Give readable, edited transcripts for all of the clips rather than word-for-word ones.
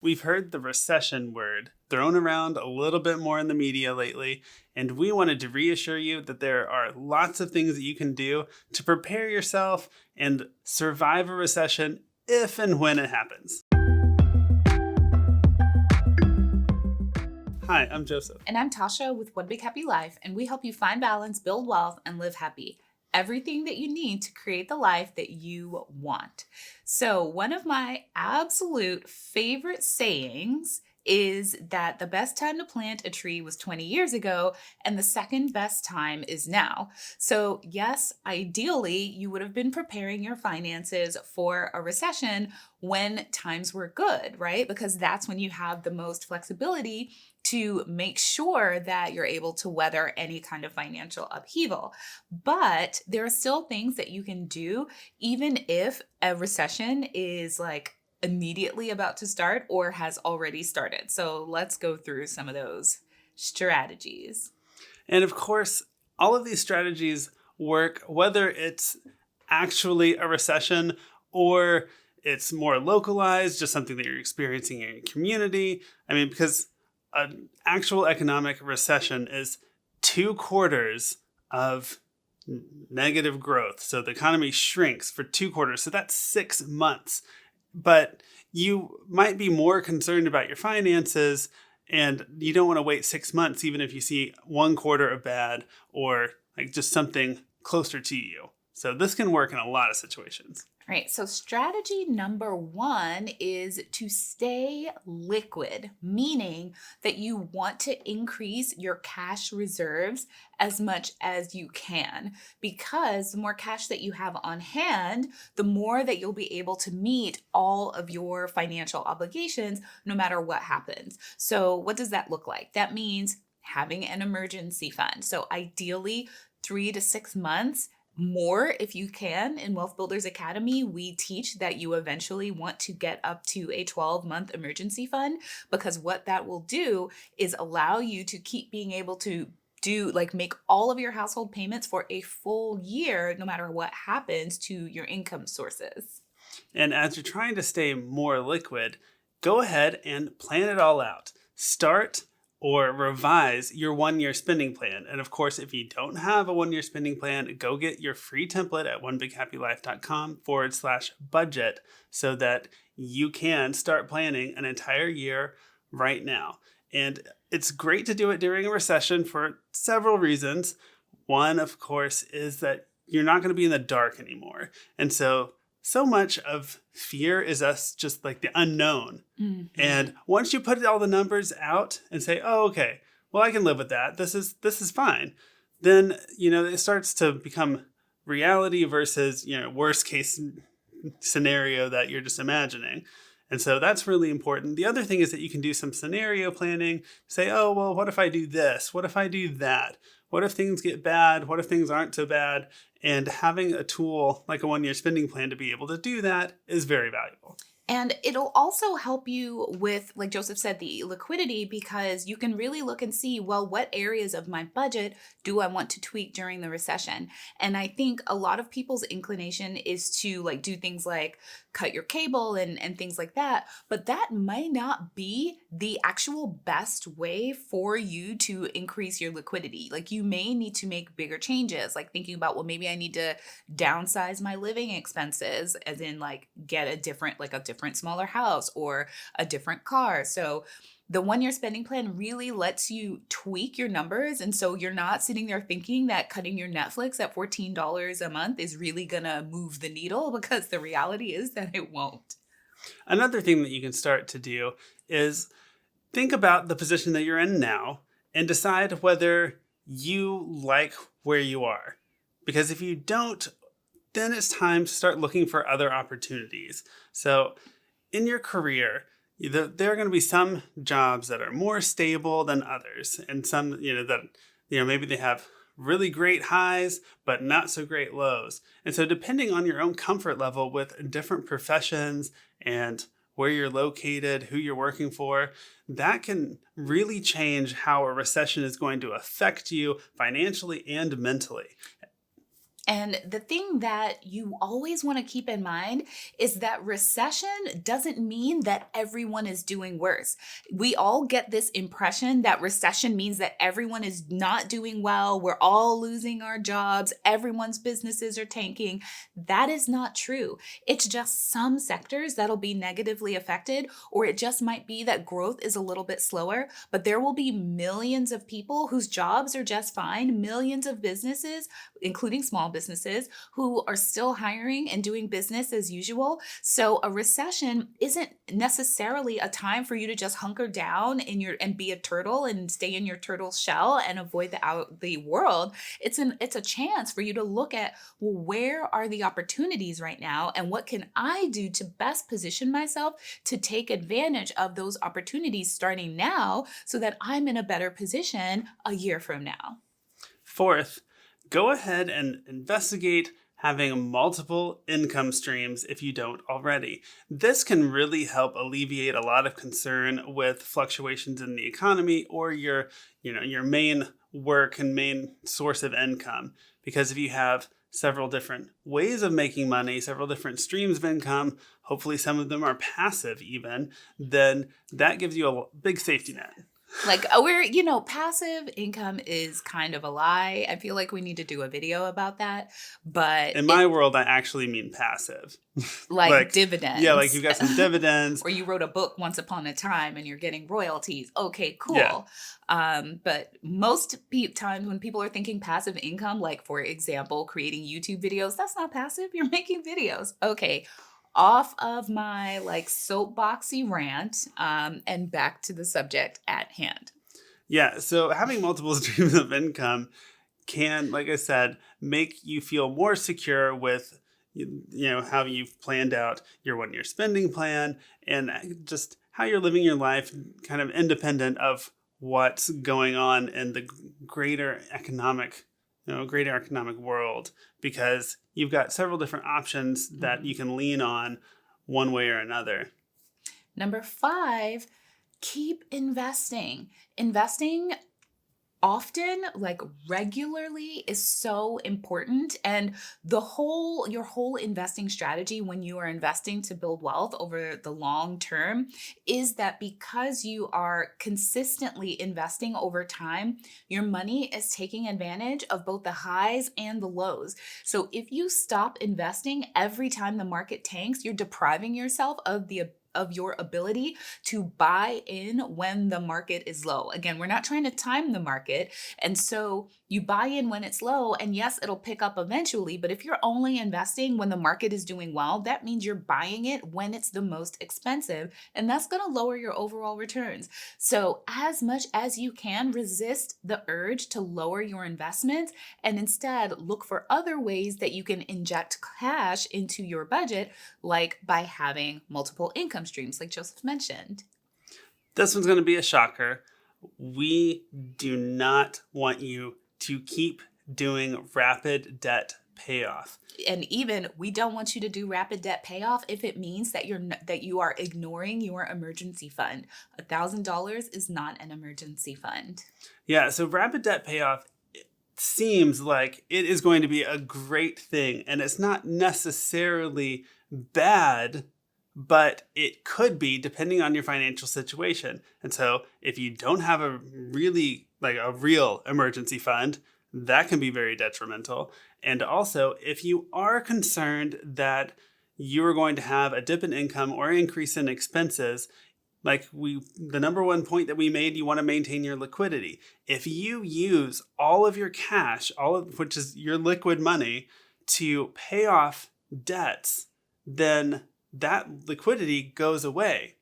We've heard the recession word thrown around a little bit more in the media lately, and we wanted to reassure you that there are lots of things that you can do to prepare yourself and survive a recession if and when it happens. Hi, I'm Joseph. And I'm Tasha with One Big Happy Life, and we help you find balance, build wealth, and live happy. Everything that you need to create the life that you want. So, one of my absolute favorite sayings is that the best time to plant a tree was 20 years ago, and the second best time is now. So, yes, ideally, you would have been preparing your finances for a recession when times were good, right? Because that's when you have the most flexibility to make sure that you're able to weather any kind of financial upheaval. But there are still things that you can do, even if a recession is like immediately about to start or has already started. So let's go through some of those strategies. And of course, all of these strategies work whether it's actually a recession or it's more localized, just something that you're experiencing in your community. Because an actual economic recession is 2 quarters of negative growth. So the economy shrinks for 2 quarters. So that's 6 months. But you might be more concerned about your finances and you don't want to wait 6 months, even if you see 1 quarter of bad or like just something closer to you. So this can work in a lot of situations. All right, so strategy number 1 is to stay liquid, meaning that you want to increase your cash reserves as much as you can, because the more cash that you have on hand, the more that you'll be able to meet all of your financial obligations no matter what happens. So what does that look like? That means having an emergency fund. So ideally 3 to 6 months more if you can. In Wealth Builders Academy, we teach that you eventually want to get up to a 12-month emergency fund, because what that will do is allow you to keep being able to make all of your household payments for a full year, no matter what happens to your income sources. And as you're trying to stay more liquid, go ahead and plan it all out. Start or revise your 1-year spending plan. And of course, if you don't have a 1-year spending plan, go get your free template at onebighappylife.com/budget so that you can start planning an entire year right now. And it's great to do it during a recession for several reasons. One, of course, is that you're not going to be in the dark anymore. And so much of fear is us just like the unknown. Mm-hmm. And once you put all the numbers out and say, oh, okay, well, I can live with that. This is fine. Then, it starts to become reality versus, worst case scenario that you're just imagining. And so that's really important. The other thing is that you can do some scenario planning. Say, oh, well, what if I do this? What if I do that? What if things get bad? What if things aren't so bad? And having a tool like a 1-year spending plan to be able to do that is very valuable. And it'll also help you with, like Joseph said, the liquidity, because you can really look and see, well, what areas of my budget do I want to tweak during the recession? And I think a lot of people's inclination is to do things like cut your cable and things like that. But that might not be the actual best way for you to increase your liquidity. You may need to make bigger changes, like thinking about, well, maybe I need to downsize my living expenses, as in get a different smaller house or a different car. So the 1-year spending plan really lets you tweak your numbers. And so you're not sitting there thinking that cutting your Netflix at $14 a month is really going to move the needle, because the reality is that it won't. Another thing that you can start to do is think about the position that you're in now and decide whether you like where you are. Because if you don't, then it's time to start looking for other opportunities. So in your career, there are going to be some jobs that are more stable than others. And some, maybe they have really great highs, but not so great lows. And so depending on your own comfort level with different professions and where you're located, who you're working for, that can really change how a recession is going to affect you financially and mentally. And the thing that you always want to keep in mind is that recession doesn't mean that everyone is doing worse. We all get this impression that recession means that everyone is not doing well. We're all losing our jobs. Everyone's businesses are tanking. That is not true. It's just some sectors that'll be negatively affected, or it just might be that growth is a little bit slower, but there will be millions of people whose jobs are just fine, millions of businesses, including small businesses, who are still hiring and doing business as usual. So a recession isn't necessarily a time for you to just hunker down in your and be a turtle and stay in your turtle shell and avoid the world. It's a chance for you to look at, well, where are the opportunities right now, and what can I do to best position myself to take advantage of those opportunities starting now so that I'm in a better position a year from now. Fourth, go ahead and investigate having multiple income streams if you don't already. This can really help alleviate a lot of concern with fluctuations in the economy or your main work and main source of income. Because if you have several different ways of making money, several different streams of income, hopefully some of them are passive even, then that gives you a big safety net. Like passive income is kind of a lie. I feel like we need to do a video about that. But In my world, I actually mean passive. like dividends. Yeah, like you've got some dividends. Or you wrote a book once upon a time and you're getting royalties. Okay, cool. Yeah. But most times when people are thinking passive income, like for example, creating YouTube videos, that's not passive. You're making videos. Okay. Off of my soapboxy rant, and back to the subject at hand. Yeah, so having multiple streams of income can, like I said, make you feel more secure with how you've planned out your 1 year spending plan and just how you're living your life kind of independent of what's going on in the greater economic world, because you've got several different options that you can lean on one way or another. Number 5, keep investing. Investing often, like regularly, is so important. And your whole investing strategy when you are investing to build wealth over the long term is that because you are consistently investing over time, your money is taking advantage of both the highs and the lows. So if you stop investing every time the market tanks, you're depriving yourself of your ability to buy in when the market is low. Again, we're not trying to time the market. And so you buy in when it's low, and yes, it'll pick up eventually. But if you're only investing when the market is doing well, that means you're buying it when it's the most expensive. And that's going to lower your overall returns. So as much as you can, resist the urge to lower your investments and instead look for other ways that you can inject cash into your budget, like by having multiple income streams, like Joseph mentioned. This one's going to be a shocker. We do not want you to keep doing rapid debt payoff. And even we don't want you to do rapid debt payoff if it means that you are ignoring your emergency fund. $1,000 is not an emergency fund. Yeah, so rapid debt payoff seems like it is going to be a great thing, and it's not necessarily bad, but it could be depending on your financial situation. And so if you don't have a real emergency fund, that can be very detrimental. And also, if you are concerned that you're going to have a dip in income or increase in expenses, the number one point that we made, you want to maintain your liquidity. If you use all of your cash, which is your liquid money, to pay off debts, then that liquidity goes away.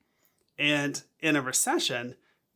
And in a recession,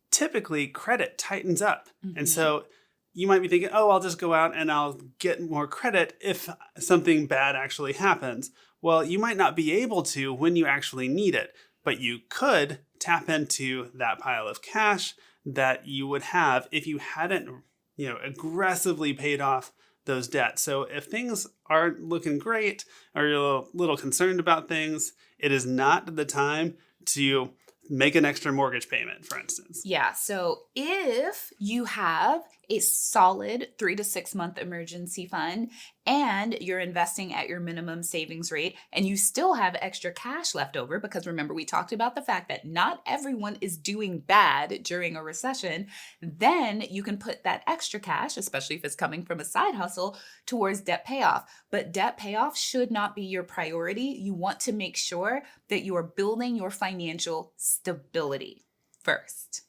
typically credit tightens up. Mm-hmm. And so you might be thinking, I'll just go out and I'll get more credit if something bad actually happens. Well, you might not be able to when you actually need it, but you could tap into that pile of cash that you would have if you hadn't, aggressively paid off those debts. So if things aren't looking great or you're a little concerned about things, it is not the time to make an extra mortgage payment, for instance. Yeah. So if you have a solid 3 to 6 month emergency fund and you're investing at your minimum savings rate and you still have extra cash left over, because remember, we talked about the fact that not everyone is doing bad during a recession, then you can put that extra cash, especially if it's coming from a side hustle, towards debt payoff. But debt payoff should not be your priority. You want to make sure that you are building your financial stability first.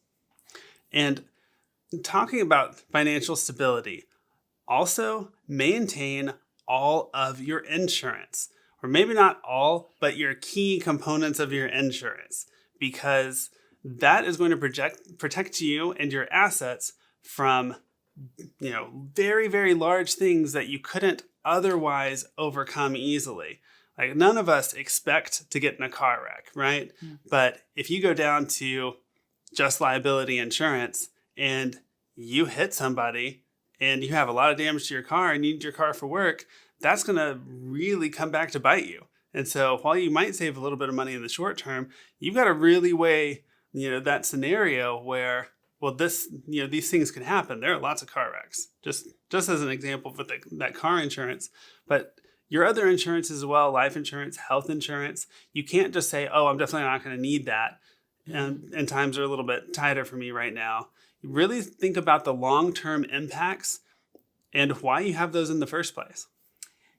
And talking about financial stability, also maintain all of your insurance, or maybe not all, but your key components of your insurance, because that is going to protect you and your assets from, very, very large things that you couldn't otherwise overcome easily. Like, none of us expect to get in a car wreck, right? But if you go down to just liability insurance and you hit somebody and you have a lot of damage to your car and you need your car for work, that's going to really come back to bite you. And so while you might save a little bit of money in the short term, you've got to really weigh, that scenario where, well, these things can happen. There are lots of car wrecks, just as an example for that car insurance. But your other insurance as well, life insurance, health insurance, you can't just say, oh, I'm definitely not going to need that. And times are a little bit tighter for me right now. You really think about the long-term impacts and why you have those in the first place.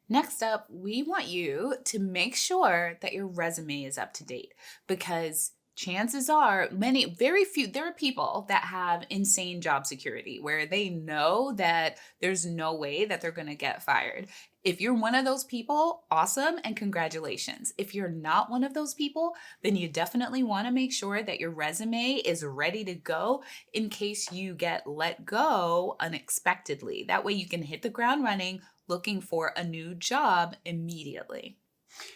Next up, we want you to make sure that your resume is up to date, because chances are there are people that have insane job security where they know that there's no way that they're going to get fired. If you're one of those people, awesome, and congratulations. If you're not one of those people, then you definitely want to make sure that your resume is ready to go in case you get let go unexpectedly. That way you can hit the ground running looking for a new job immediately.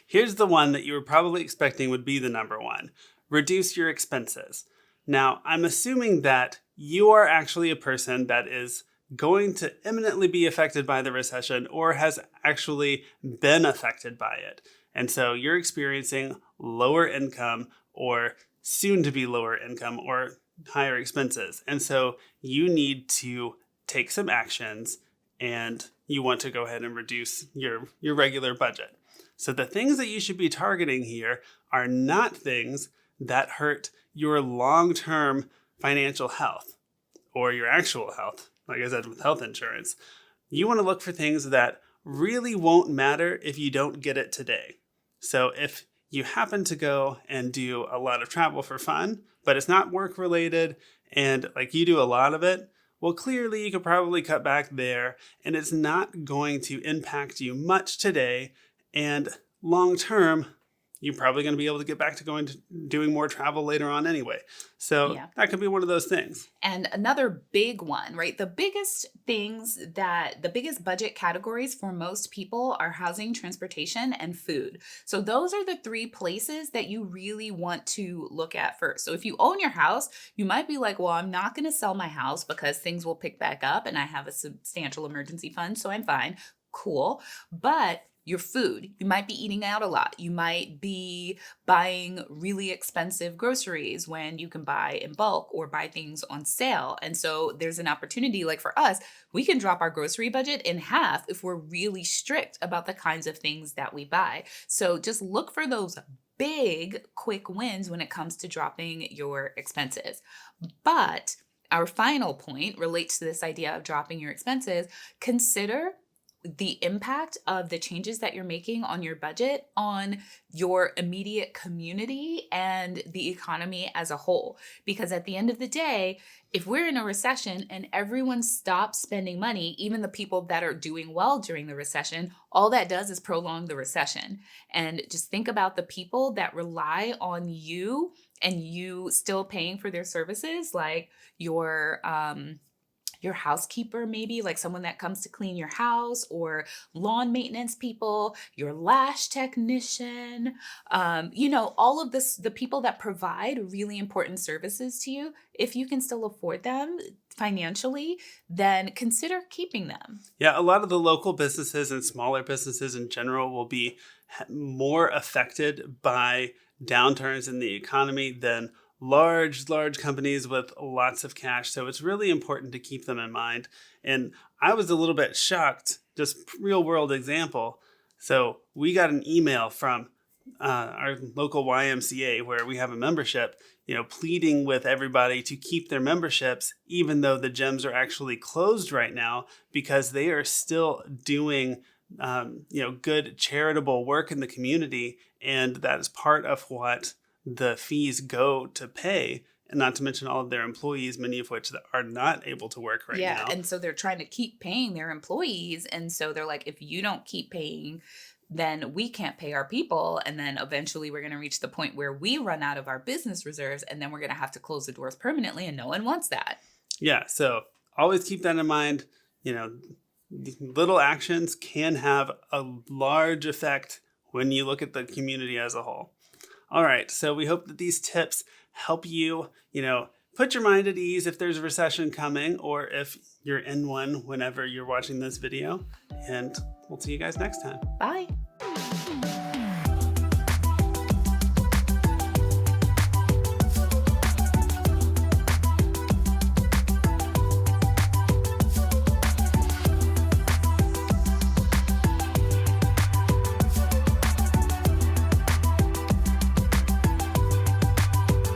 Here's the one that you were probably expecting would be the number one. Reduce your expenses. Now, I'm assuming that you are actually a person that is going to imminently be affected by the recession or has actually been affected by it. And so you're experiencing lower income or soon to be lower income or higher expenses. And so you need to take some actions and you want to go ahead and reduce your regular budget. So the things that you should be targeting here are not things that hurt your long-term financial health or your actual health. Like I said, with health insurance, you want to look for things that really won't matter if you don't get it today. So if you happen to go and do a lot of travel for fun, but it's not work related and like you do a lot of it, well, clearly you could probably cut back there and it's not going to impact you much today. And long term, you're probably going to be able to get back to doing more travel later on anyway. So that could be one of those things. And another big one, right? The biggest budget categories for most people are housing, transportation, and food. So those are the three places that you really want to look at first. So if you own your house, you might be like, well, I'm not going to sell my house because things will pick back up and I have a substantial emergency fund, so I'm fine. Cool. But your food, you might be eating out a lot. You might be buying really expensive groceries when you can buy in bulk or buy things on sale. And so there's an opportunity, like for us, we can drop our grocery budget in half if we're really strict about the kinds of things that we buy. So just look for those big, quick wins when it comes to dropping your expenses. But our final point relates to this idea of dropping your expenses. Consider the impact of the changes that you're making on your budget on your immediate community and the economy as a whole. Because at the end of the day, if we're in a recession and everyone stops spending money, even the people that are doing well during the recession, all that does is prolong the recession. And just think about the people that rely on you and you still paying for their services, like your housekeeper, maybe like someone that comes to clean your house, or lawn maintenance people, your lash technician, all of this, the people that provide really important services to you. If you can still afford them financially, then consider keeping them. Yeah, a lot of the local businesses and smaller businesses in general will be more affected by downturns in the economy than large companies with lots of cash. So it's really important to keep them in mind. And I was a little bit shocked, just real world example. So we got an email from our local YMCA where we have a membership, pleading with everybody to keep their memberships, even though the gyms are actually closed right now because they are still doing, good charitable work in the community. And that is part of what the fees go to pay. And not to mention all of their employees, many of which are not able to work right Yeah. now. And so they're trying to keep paying their employees. And so they're like, if you don't keep paying, then we can't pay our people. And then eventually we're going to reach the point where we run out of our business reserves. And then we're going to have to close the doors permanently. And no one wants that. Yeah. So always keep that in mind. Little actions can have a large effect when you look at the community as a whole. All right. So we hope that these tips help you, put your mind at ease if there's a recession coming or if you're in one whenever you're watching this video. And we'll see you guys next time. Bye.